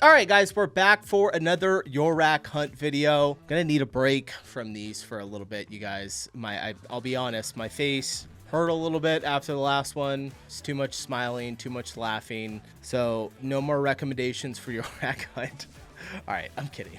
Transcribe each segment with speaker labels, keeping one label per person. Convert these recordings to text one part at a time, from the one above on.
Speaker 1: All right, guys, we're back for another Yorak Hunt video. Gonna need a break from these for a little bit, you guys. I'll be honest, my face hurt a little bit after the last one. It's too much smiling, too much laughing. So no more recommendations for Yorak Hunt. All right, I'm kidding.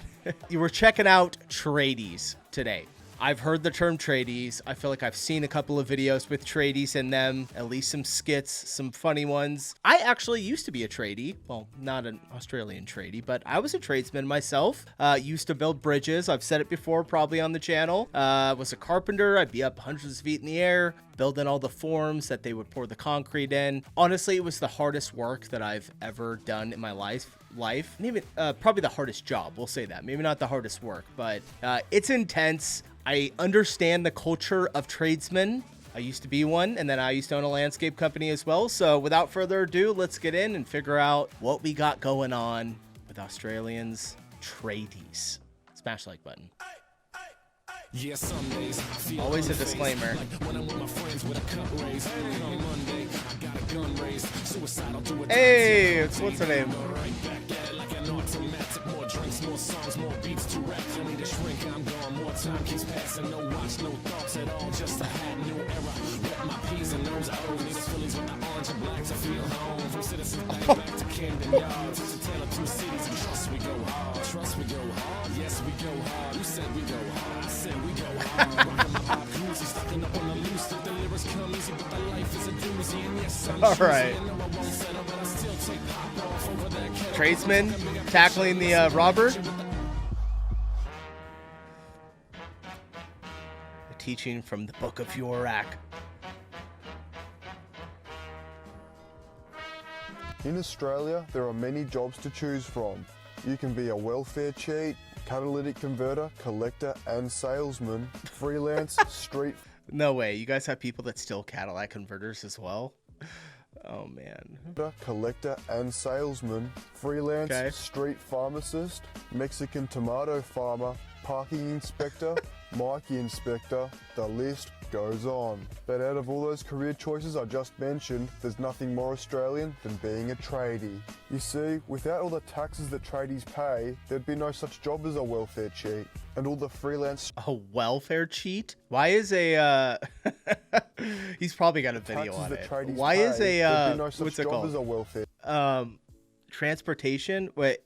Speaker 1: You were checking out Tradies today. I've heard the term tradies. I feel like I've seen a couple of videos with tradies in them, at least some skits, some funny ones. I actually used to be a tradie. Well, not an Australian tradie, but I was a tradesman myself. Used to build bridges. I've said it before, probably on the channel. Was a carpenter. I'd be up hundreds of feet in the air, building all the forms that they would pour the concrete in. Honestly, it was the hardest work that I've ever done in my life. And even probably the hardest job, we'll say that. Maybe not the hardest work, but it's intense. I understand the culture of tradesmen. I used to be one, and then I used to own a landscape company as well. So without further ado, let's get in and figure out what we got going on with Australians tradies. Smash the like button.
Speaker 2: Yeah, some days
Speaker 1: Always a disclaimer. Hey, what's her name?
Speaker 2: More drinks, more songs, more beats to rap. Tell me to shrink, I'm gone. More time keeps passing. No watch, no thoughts at all. Just a hat, new era. Wet my P's and those O's. These Phillies with the orange and black to feel home. From Citizens Bank back to Camden Yards. It's a tale of two cities. And trust we go hard. Trust we go hard. Yes, we go hard. You said we go hard. I said we go hard. Rocking my pop cruisy. Stocking up on the loose. Think the lyrics come easy, but the life is a doozy. And yes, I'm
Speaker 1: all right.
Speaker 2: I know I won't settle, but I still take pop off over that kettle.
Speaker 1: Tradesman tackling the robber. A teaching from the Book of Yorak.
Speaker 3: In Australia, there are many jobs to choose from. You can be a welfare cheat, catalytic converter, collector and salesman, freelance, street...
Speaker 1: No way. You guys have people that steal Cadillac converters as well? Oh, man.
Speaker 3: Collector and salesman, freelance, street pharmacist, Mexican tomato farmer, parking inspector, Mikey inspector, the list goes on. But out of all those career choices I just mentioned, there's nothing more Australian than being a tradie. You see, without all the taxes that tradies pay, there'd be no such job as a welfare cheat. And all the freelance...
Speaker 1: A welfare cheat? Why is a, He's probably got a video on it. Why is a, what's it called?
Speaker 3: As a welfare.
Speaker 1: Transportation? Wait,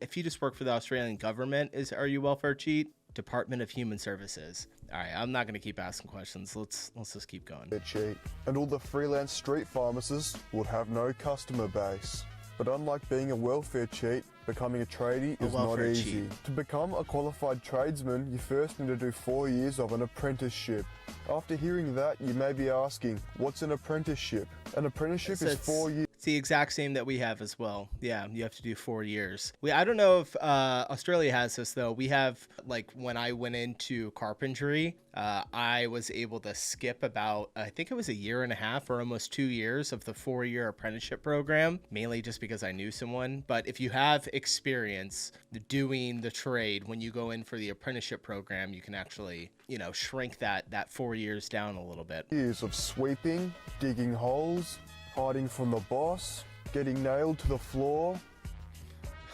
Speaker 1: if you just work for the Australian government, are you welfare cheat? Department of Human Services. All right, I'm not going to keep asking questions. Let's just keep going.
Speaker 3: Cheat. And all the freelance street pharmacists would have no customer base. But unlike being a welfare cheat, becoming a tradie is not easy. To become a qualified tradesman, you first need to do 4 years of an apprenticeship. After hearing that, you may be asking, what's an apprenticeship? An apprenticeship is 4 years.
Speaker 1: It's the exact same that we have as well. Yeah, you have to do 4 years. I don't know if Australia has this, though. We have, like, when I went into carpentry, I was able to skip about, I think it was 1.5 years or almost 2 years of the 4-year apprenticeship program, mainly just because I knew someone. But if you have experience doing the trade, when you go in for the apprenticeship program, you can actually, you know, shrink that 4 years down a little bit.
Speaker 3: Years of sweeping, digging holes, hiding from the boss, getting nailed to the floor,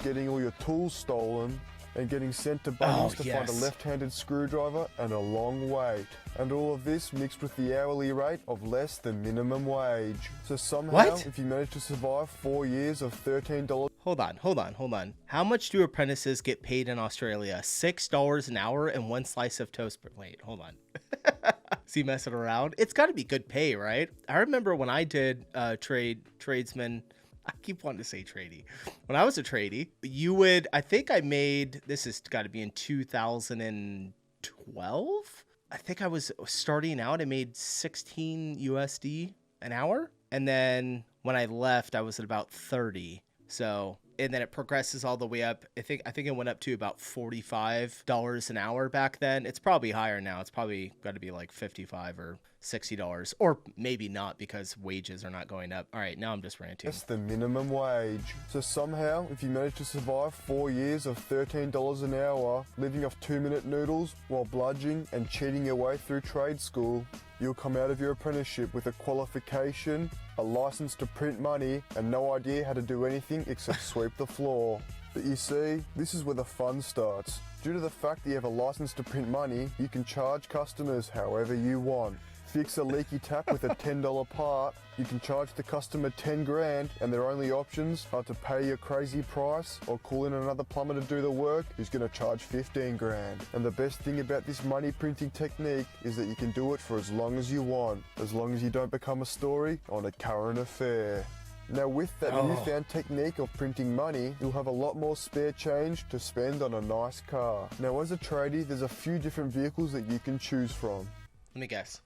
Speaker 3: getting all your tools stolen, and getting sent to Bunnings to find a left-handed screwdriver and a long wait. And all of this mixed with the hourly rate of less than minimum wage. So somehow, if you manage to survive 4 years of $13...
Speaker 1: Hold on. How much do apprentices get paid in Australia? $6 an hour and one slice of toast. Wait, hold on. Is he messing around? It's got to be good pay, right? I remember when I did tradesman... I keep wanting to say tradie. When I was a tradie, I think I made, this has got to be in 2012. I think I was starting out, I made 16 USD an hour. And then when I left, I was at about 30. So, and then it progresses all the way up. I think it went up to about $45 an hour back then. It's probably higher now. It's probably got to be like $55 or $60, or maybe not because wages are not going up. All right, now I'm just ranting.
Speaker 3: That's the minimum wage. So somehow, if you manage to survive 4 years of $13 an hour, living off 2-minute noodles while bludgeoning and cheating your way through trade school, you'll come out of your apprenticeship with a qualification, a license to print money, and no idea how to do anything except sweep the floor. But you see, this is where the fun starts. Due to the fact that you have a license to print money, you can charge customers however you want. Fix a leaky tap with a $10 part, you can charge the customer 10 grand, and their only options are to pay your crazy price or call in another plumber to do the work who's going to charge 15 grand. And the best thing about this money printing technique is that you can do it for as long as you want, as long as you don't become a story on a current affair. Now with that newfound technique of printing money, you'll have a lot more spare change to spend on a nice car. Now as a tradie, there's a few different vehicles that you can choose from.
Speaker 1: Let me guess.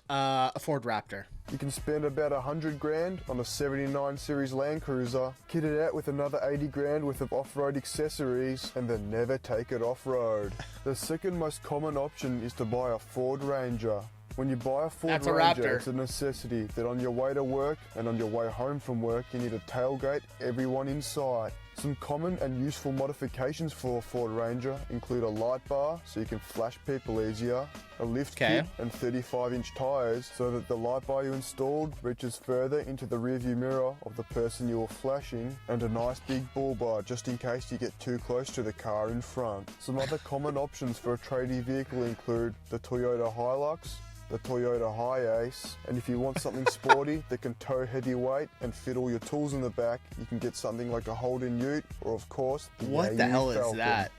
Speaker 1: A Ford Raptor.
Speaker 3: You can spend about 100 grand on a 79 series Land Cruiser, kit it out with another 80 grand worth of off-road accessories, and then never take it off-road. The second most common option is to buy a Ford Ranger. When you buy a Ford Ranger, it's a necessity that on your way to work and on your way home from work, you need to tailgate everyone in sight. Some common and useful modifications for a Ford Ranger include a light bar so you can flash people easier, a lift kit and 35-inch tyres so that the light bar you installed reaches further into the rearview mirror of the person you are flashing, and a nice big bull bar just in case you get too close to the car in front. Some other common options for a tradie vehicle include the Toyota Hilux, the Toyota Hiace, and if you want something sporty that can tow heavy weight and fit all your tools in the back, you can get something like a Holden Ute, or of course the
Speaker 1: What the hell
Speaker 3: Falcon.
Speaker 1: is that?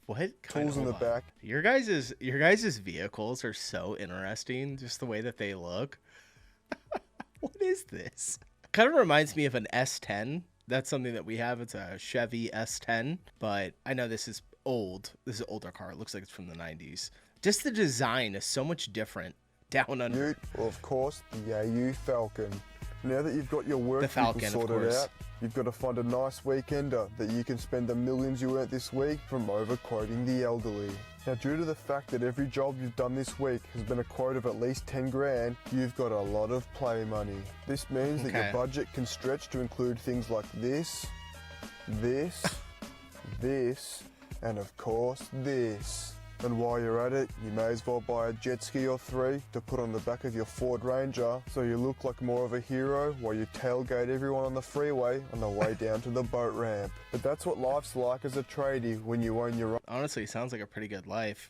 Speaker 1: What kind
Speaker 3: Tools in the back.
Speaker 1: Your guys' vehicles are so interesting, just the way that they look. What is this? Kind of reminds me of an S10. That's something that we have. It's a Chevy S10, but I know this is old. This is an older car. It looks like it's from the 90s. Just the design is so much different down under.
Speaker 3: Ute, or of course, the AU Falcon. Now that you've got your work vehicle sorted out, you've got to find a nice weekender that you can spend the millions you earned this week from overquoting the elderly. Now, due to the fact that every job you've done this week has been a quote of at least 10 grand, you've got a lot of play money. This means that your budget can stretch to include things like this, and of course this. And while you're at it, you may as well buy a jet ski or 3 to put on the back of your Ford Ranger so you look like more of a hero while you tailgate everyone on the freeway on the way down to the boat ramp. But that's what life's like as a tradie when you own your own.
Speaker 1: Honestly, sounds like a pretty good life.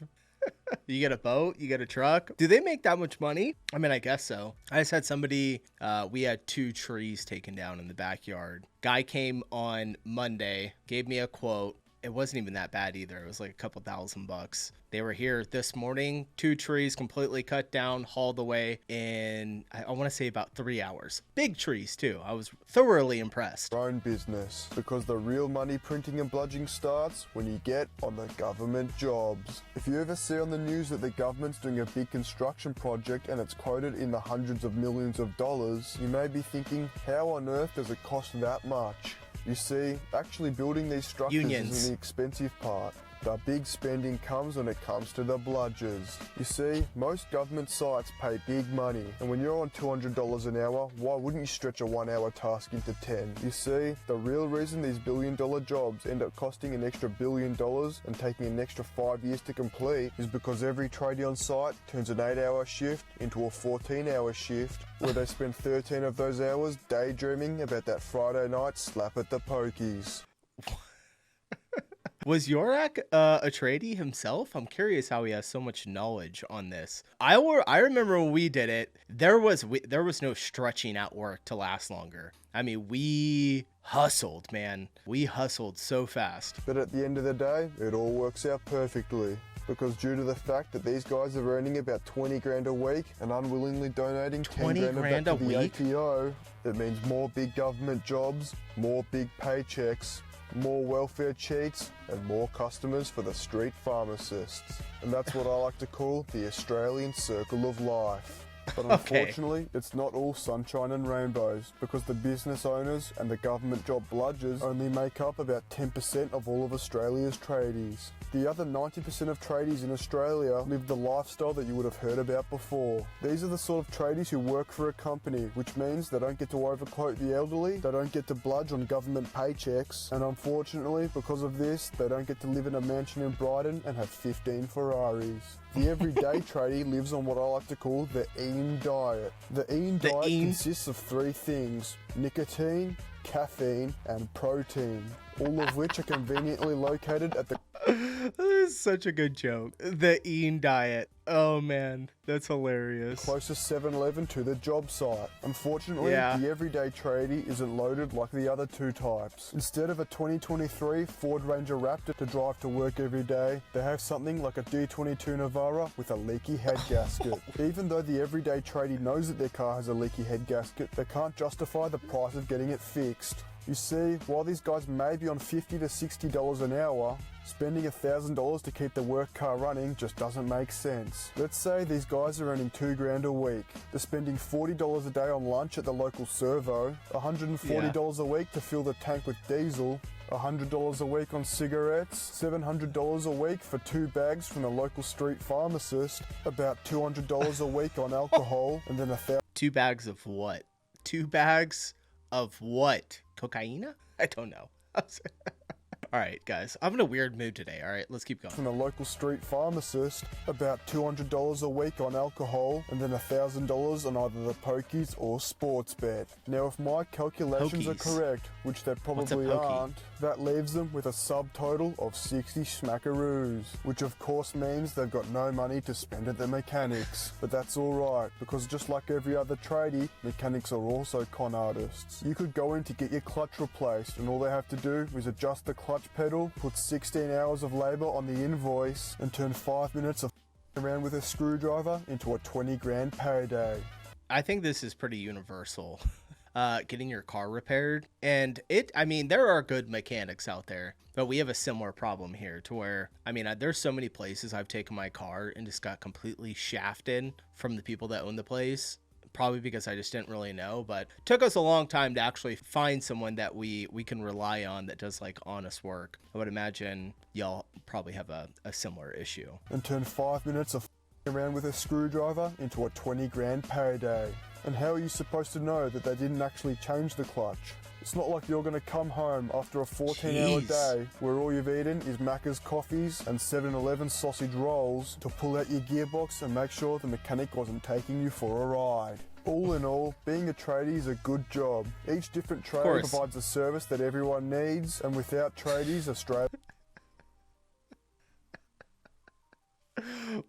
Speaker 1: You get a boat, you get a truck. Do they make that much money? I mean, I guess so. I just had somebody, we had 2 trees taken down in the backyard. Guy came on Monday, gave me a quote. It wasn't even that bad either. It was like a couple $1,000. They were here this morning, 2 trees completely cut down, hauled away in, I want to say about 3 hours. Big trees too. I was thoroughly impressed.
Speaker 3: Own business, because the real money printing and bludging starts when you get on the government jobs. If you ever see on the news that the government's doing a big construction project and it's quoted in the hundreds of millions of dollars, you may be thinking, how on earth does it cost that much? You see, actually building these structures isn't the expensive part. The big spending comes when it comes to the bludgers. You see, most government sites pay big money, and when you're on $200 an hour, why wouldn't you stretch a 1-hour task into 10? You see, the real reason these billion-dollar jobs end up costing an extra $1 billion and taking an extra 5 years to complete is because every tradie on site turns an 8-hour shift into a 14-hour shift, where they spend 13 of those hours daydreaming about that Friday night slap at the pokies.
Speaker 1: Was Yorak a tradie himself? I'm curious how he has so much knowledge on this. I remember when we did it, there was no stretching at work to last longer. I mean, we hustled, man. We hustled so fast.
Speaker 3: But at the end of the day, it all works out perfectly. Because due to the fact that these guys are earning about 20 grand a week and unwillingly donating 10 grand back to the ATO, it means more big government jobs, more big paychecks, more welfare cheats, and more customers for the street pharmacists. And that's what I like to call the Australian circle of life. But unfortunately, it's not all sunshine and rainbows, because the business owners and the government job bludgers only make up about 10% of all of Australia's tradies. The other 90% of tradies in Australia live the lifestyle that you would have heard about before. These are the sort of tradies who work for a company, which means they don't get to overquote the elderly, they don't get to bludge on government paychecks, and unfortunately, because of this, they don't get to live in a mansion in Brighton and have 15 Ferraris. The everyday tradie lives on what I like to call the EAN diet. The EAN diet consists of 3 things: nicotine, caffeine, and protein, all of which are conveniently located at the
Speaker 1: This is such a good joke. The Ian diet. Oh man, that's hilarious.
Speaker 3: closest 7-Eleven to the job site. Unfortunately,
Speaker 1: Yeah.
Speaker 3: the everyday tradie isn't loaded like the other two types. Instead of a 2023 Ford Ranger Raptor to drive to work every day, they have something like a D22 Navara with a leaky head gasket. Even though the everyday tradie knows that their car has a leaky head gasket, they can't justify the price of getting it fixed. You see, while these guys may be on $50 to $60 an hour, spending $1,000 to keep the work car running just doesn't make sense. Let's say these guys are earning $2,000 a week. They're spending $40 a day on lunch at the local servo, $140 a week to fill the tank with diesel, $100 a week on cigarettes, $700 a week for 2 bags from the local street pharmacist, about $200 a week on alcohol, and then
Speaker 1: 2 bags of what? 2 bags of what? Cocaine? I don't know. All right, guys, I'm in a weird mood today. All right, let's keep going.
Speaker 3: from the local street pharmacist, about $200 a week on alcohol, and then $1,000 on either the pokies or sports bet. Now, if my calculations are
Speaker 1: Pokies?
Speaker 3: correct, which they probably
Speaker 1: pokey?
Speaker 3: aren't, that leaves them with a subtotal of 60 smackaroos, which of course means they've got no money to spend at the mechanics. But that's alright, because just like every other tradie, mechanics are also con artists. You could go in to get your clutch replaced, and all they have to do is adjust the clutch pedal, put 16 hours of labour on the invoice, and turn 5 minutes of around with a screwdriver into a 20 grand payday.
Speaker 1: I think this is pretty universal. Getting your car repaired. And I mean, there are good mechanics out there, but we have a similar problem here to where, I mean, there's so many places I've taken my car and just got completely shafted from the people that own the place. Probably because I just didn't really know, but it took us a long time to actually find someone that we can rely on that does like honest work. I would imagine y'all probably have a similar issue.
Speaker 3: And turn 5 minutes of around with a screwdriver into a 20 grand payday. And how are you supposed to know that they didn't actually change the clutch? It's not like you're going to come home after a 14-hour
Speaker 1: Jeez.
Speaker 3: day where all you've eaten is Macca's coffees and 7-Eleven sausage rolls to pull out your gearbox and make sure the mechanic wasn't taking you for a ride. All in all, being a tradie is a good job. Each different trade
Speaker 1: course.
Speaker 3: provides a service that everyone needs, and without tradies, Australia...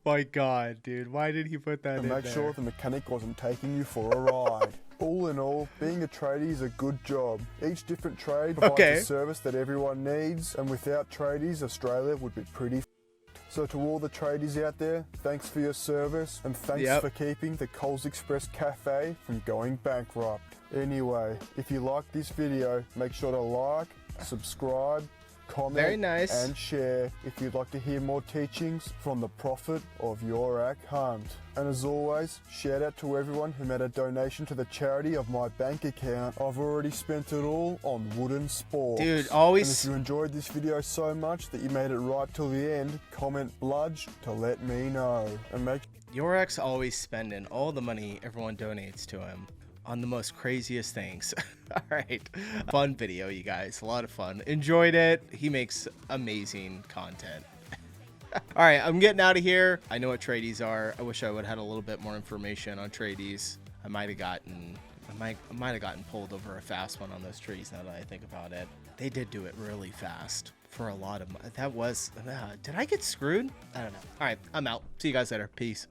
Speaker 1: My God, dude, why did he put that
Speaker 3: and
Speaker 1: in
Speaker 3: make
Speaker 1: there?
Speaker 3: sure the mechanic wasn't taking you for a ride. All in all, being a tradie is a good job. Each different trade provides
Speaker 1: Okay.
Speaker 3: a service that everyone needs, and without tradies, Australia would be pretty f***ed. So to all the tradies out there, thanks for your service, and thanks
Speaker 1: Yep.
Speaker 3: for keeping the Coles Express Cafe from going bankrupt. Anyway, if you like this video, make sure to like, subscribe, comment,
Speaker 1: Very nice.
Speaker 3: and share if you'd like to hear more teachings from the prophet of Yorak Hunt. And as always, shout out to everyone who made a donation to the charity of my bank account. I've already spent it all on wooden sporks.
Speaker 1: Dude, always-
Speaker 3: And if you enjoyed this video so much that you made it right till the end, comment bludge to let me know. And make
Speaker 1: Yorak's always spending all the money everyone donates to him on the most craziest things. All right, fun video, you guys, a lot of fun. Enjoyed it. He makes amazing content. All right, I'm getting out of here. I know what tradies are. I wish I would have had a little bit more information on tradies. I might have gotten pulled over a fast one on those trees now that I think about it. They did do it really fast for a lot of did I get screwed? I don't know. All right, I'm out. See you guys later. Peace.